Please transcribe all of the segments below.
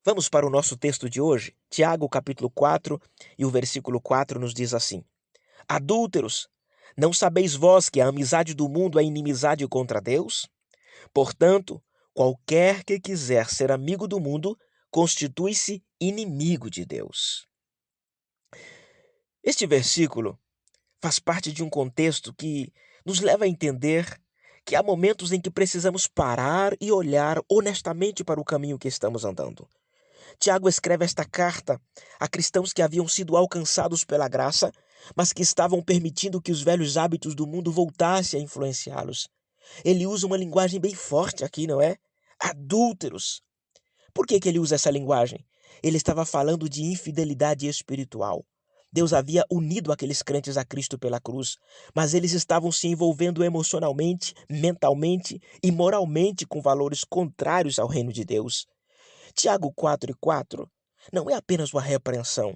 Vamos para o nosso texto de hoje. Tiago, capítulo 4, e o versículo 4 nos diz assim: Adúlteros, não sabeis vós que a amizade do mundo é inimizade contra Deus? Portanto, qualquer que quiser ser amigo do mundo, constitui-se inimigo de Deus. Este versículo faz parte de um contexto que nos leva a entender que há momentos em que precisamos parar e olhar honestamente para o caminho que estamos andando. Tiago escreve esta carta a cristãos que haviam sido alcançados pela graça, mas que estavam permitindo que os velhos hábitos do mundo voltassem a influenciá-los. Ele usa uma linguagem bem forte aqui, não é? Adúlteros. Por que ele usa essa linguagem? Ele estava falando de infidelidade espiritual. Deus havia unido aqueles crentes a Cristo pela cruz, mas eles estavam se envolvendo emocionalmente, mentalmente e moralmente com valores contrários ao reino de Deus. Tiago 4:4 não é apenas uma repreensão,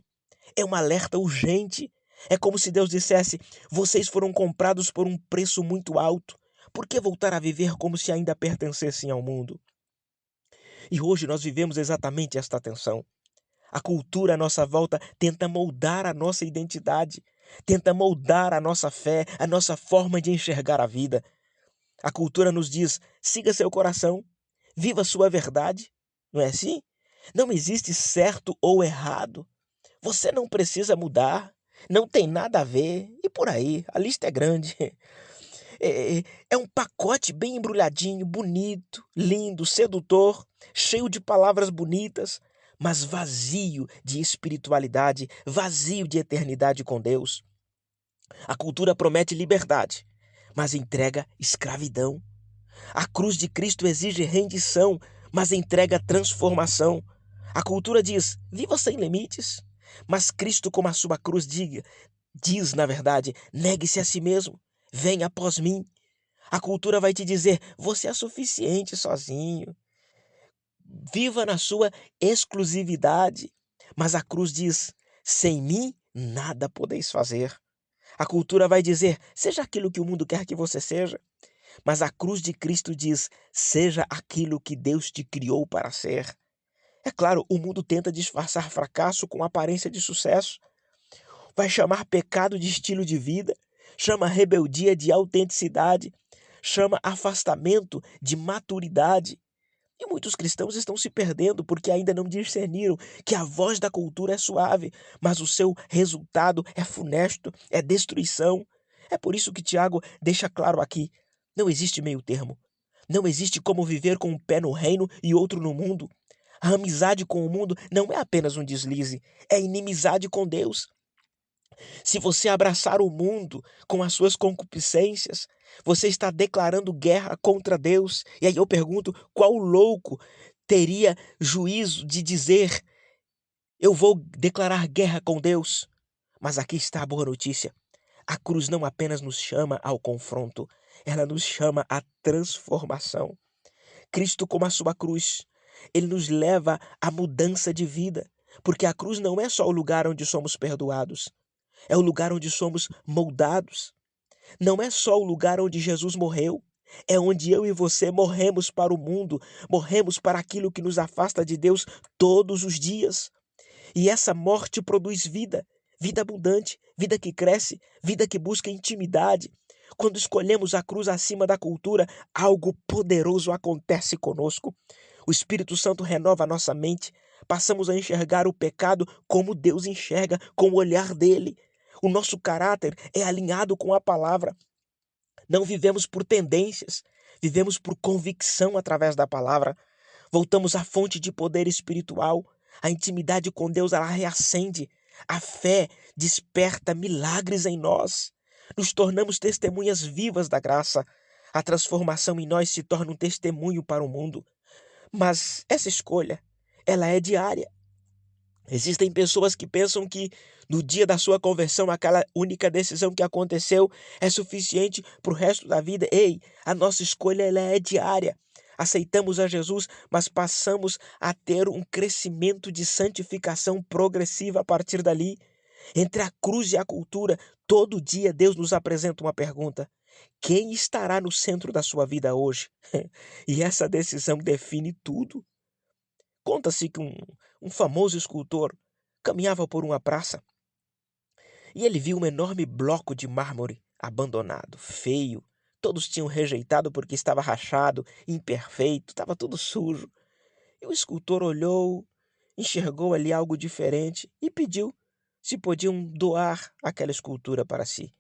é um alerta urgente. É como se Deus dissesse: vocês foram comprados por um preço muito alto. Por que voltar a viver como se ainda pertencessem ao mundo? E hoje nós vivemos exatamente esta tensão. A cultura à nossa volta tenta moldar a nossa identidade, tenta moldar a nossa fé, a nossa forma de enxergar a vida. A cultura nos diz: siga seu coração, viva sua verdade. Não é assim? Não existe certo ou errado. Você não precisa mudar, não tem nada a ver, e por aí, a lista é grande. É um pacote bem embrulhadinho, bonito, lindo, sedutor, cheio de palavras bonitas, mas vazio de espiritualidade, vazio de eternidade com Deus. A cultura promete liberdade, mas entrega escravidão. A cruz de Cristo exige rendição, mas entrega transformação. A cultura diz: viva sem limites, mas Cristo, como a sua cruz diz, na verdade, negue-se a si mesmo, venha após mim. A cultura vai te dizer: você é suficiente sozinho, viva na sua exclusividade. Mas a cruz diz: sem mim nada podeis fazer. A cultura vai dizer: seja aquilo que o mundo quer que você seja. Mas a cruz de Cristo diz: seja aquilo que Deus te criou para ser. É claro, o mundo tenta disfarçar fracasso com aparência de sucesso. Vai chamar pecado de estilo de vida, chama rebeldia de autenticidade, chama afastamento de maturidade. E muitos cristãos estão se perdendo porque ainda não discerniram que a voz da cultura é suave, mas o seu resultado é funesto, é destruição. É por isso que Tiago deixa claro aqui: não existe meio termo. Não existe como viver com um pé no reino e outro no mundo. A amizade com o mundo não é apenas um deslize, é inimizade com Deus. Se você abraçar o mundo com as suas concupiscências, você está declarando guerra contra Deus. E aí eu pergunto: qual louco teria juízo de dizer: eu vou declarar guerra com Deus? Mas aqui está a boa notícia. A cruz não apenas nos chama ao confronto, ela nos chama à transformação. Cristo, como a sua cruz, ele nos leva à mudança de vida, porque a cruz não é só o lugar onde somos perdoados, é o lugar onde somos moldados. Não é só o lugar onde Jesus morreu, é onde eu e você morremos para o mundo, morremos para aquilo que nos afasta de Deus todos os dias. E essa morte produz vida, vida abundante, vida que cresce, vida que busca intimidade. Quando escolhemos a cruz acima da cultura, algo poderoso acontece conosco. O Espírito Santo renova a nossa mente, passamos a enxergar o pecado como Deus enxerga, com o olhar dele. O nosso caráter é alinhado com a palavra. Não vivemos por tendências, vivemos por convicção através da palavra. Voltamos à fonte de poder espiritual. A intimidade com Deus, ela reacende. A fé desperta milagres em nós. Nos tornamos testemunhas vivas da graça. A transformação em nós se torna um testemunho para o mundo. Mas essa escolha, ela é diária. Existem pessoas que pensam que no dia da sua conversão, aquela única decisão que aconteceu é suficiente para o resto da vida. Ei, a nossa escolha ela é diária. Aceitamos a Jesus, mas passamos a ter um crescimento de santificação progressiva a partir dali. Entre a cruz e a cultura, todo dia Deus nos apresenta uma pergunta: quem estará no centro da sua vida hoje? E essa decisão define tudo. Conta-se que um famoso escultor, caminhava por uma praça e ele viu um enorme bloco de mármore abandonado, feio. Todos tinham rejeitado porque estava rachado, imperfeito, estava tudo sujo. E o escultor olhou, enxergou ali algo diferente e pediu se podiam doar aquela escultura para si.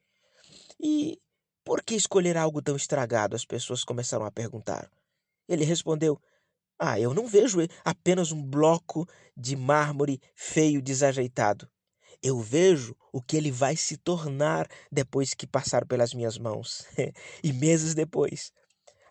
E por que escolher algo tão estragado? As pessoas começaram a perguntar. Ele respondeu: eu não vejo apenas um bloco de mármore feio, desajeitado. Eu vejo o que ele vai se tornar depois que passar pelas minhas mãos. E meses depois,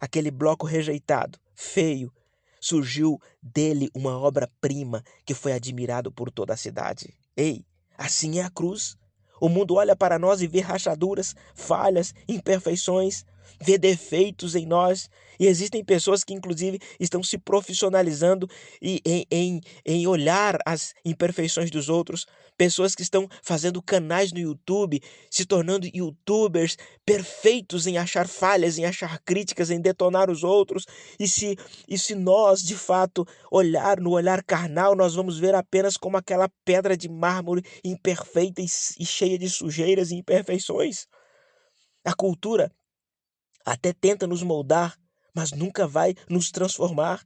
aquele bloco rejeitado, feio, surgiu dele uma obra-prima que foi admirado por toda a cidade. Ei, assim é a cruz. O mundo olha para nós e vê rachaduras, falhas, imperfeições, vê defeitos em nós. E existem pessoas que, inclusive, estão se profissionalizando em olhar as imperfeições dos outros. Pessoas que estão fazendo canais no YouTube, se tornando YouTubers perfeitos em achar falhas, em achar críticas, em detonar os outros. E se nós, de fato, olhar no olhar carnal, nós vamos ver apenas como aquela pedra de mármore imperfeita e cheia de sujeiras e imperfeições. A cultura até tenta nos moldar, mas nunca vai nos transformar.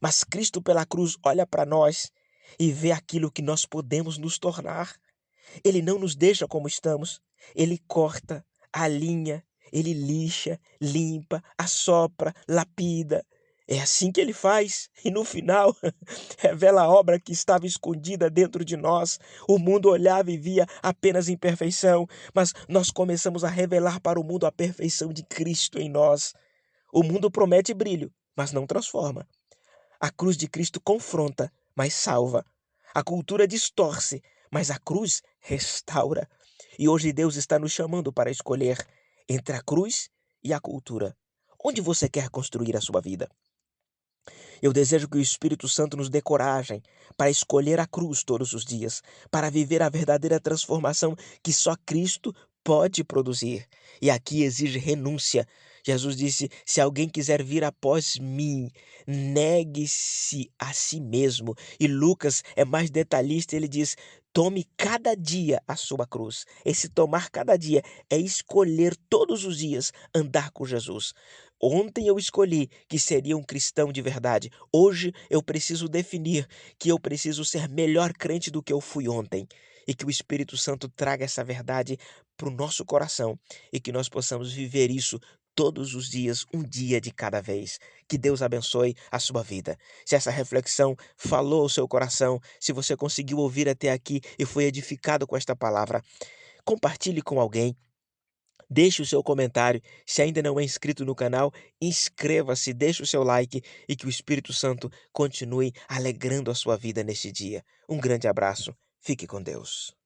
Mas Cristo pela cruz olha para nós e vê aquilo que nós podemos nos tornar. Ele não nos deixa como estamos. Ele corta, alinha, ele lixa, limpa, assopra, lapida. É assim que ele faz. E no final, revela a obra que estava escondida dentro de nós. O mundo olhava e via apenas imperfeição, mas nós começamos a revelar para o mundo a perfeição de Cristo em nós. O mundo promete brilho, mas não transforma. A cruz de Cristo confronta, mas salva. A cultura distorce, mas a cruz restaura. E hoje Deus está nos chamando para escolher entre a cruz e a cultura. Onde você quer construir a sua vida? Eu desejo que o Espírito Santo nos dê coragem para escolher a cruz todos os dias, para viver a verdadeira transformação que só Cristo pode produzir. E aqui exige renúncia. Jesus disse: se alguém quiser vir após mim, negue-se a si mesmo. E Lucas é mais detalhista, ele diz: tome cada dia a sua cruz. Esse tomar cada dia é escolher todos os dias andar com Jesus. Ontem eu escolhi que seria um cristão de verdade. Hoje eu preciso definir que eu preciso ser melhor crente do que eu fui ontem. E que o Espírito Santo traga essa verdade para o nosso coração e que nós possamos viver isso todos os dias, um dia de cada vez. Que Deus abençoe a sua vida. Se essa reflexão falou ao seu coração, se você conseguiu ouvir até aqui e foi edificado com esta palavra, compartilhe com alguém. Deixe o seu comentário. Se ainda não é inscrito no canal, inscreva-se, deixe o seu like e que o Espírito Santo continue alegrando a sua vida neste dia. Um grande abraço. Fique com Deus.